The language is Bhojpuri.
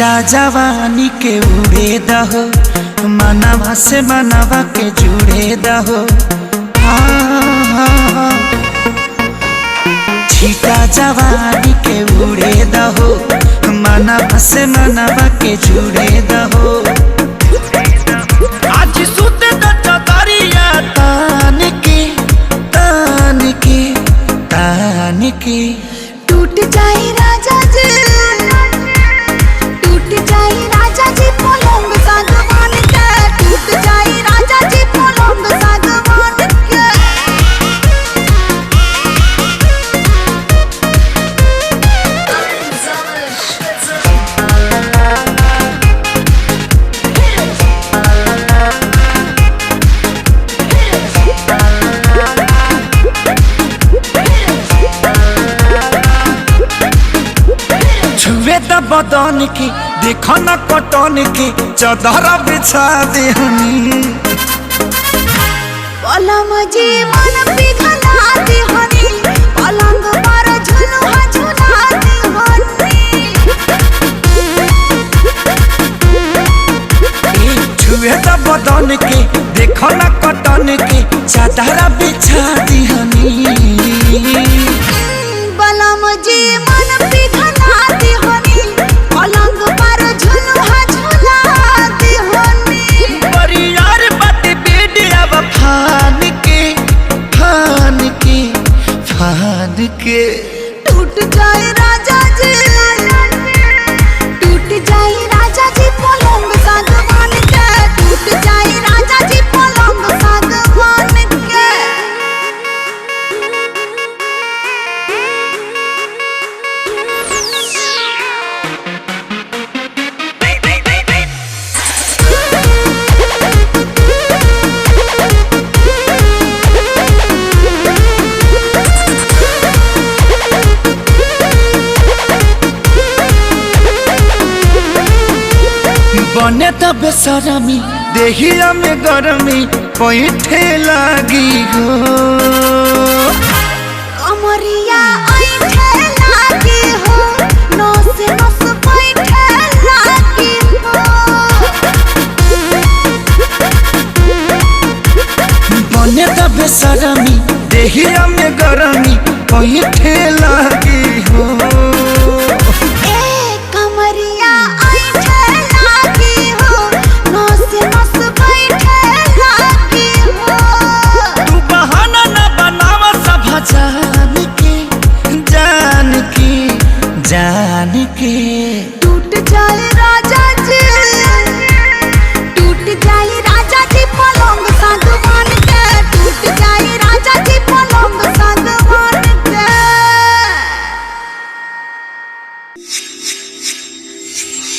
छीटा जवानी के उड़े दहो, मनवा से मनवा के जुड़े दहो। छीटा जवानी के उड़े दहो, मनवा से मनवा के जुड़े दहो। आज सुते द चदरिया तान के तान के तान के। टूट जाए राजा जी, टूट जाए राजा जी पलंग सागवान के, टूट जाए राजा जी पलंग सागवान के। छुए द बदन के देखो न कटन के, चदर बिछा देहनी। पलम जी मन पिघला देहनी, पलंग पर झुलुआ झुला देहनी। छुए द बदन के देखो न कटन के, चदर बिछा देहनी। पलम जी मन पिघला देहनी, पलंग पर झुलुआ झुला देहनी। परियार बाटे बेडिया फान के फान के फान के। टूट जाए राजा जी, टूट जाए राजा जी पलंग सागवान के, टूट जाए राजा जी पलंग सागवान के। बने त बेसरमी देहिया में गरमी पैठे लागी हो। कमरिया ऐठे लागी हो, नस नस बैठे लागी हो। बने त बेसरमी देहिया में गरमी पैठे लागी हो। कमरिया ऐठे लागी हो, नस नस बैठे लागी हो। तू बहाना न बनावा सब जान के जान के जान के।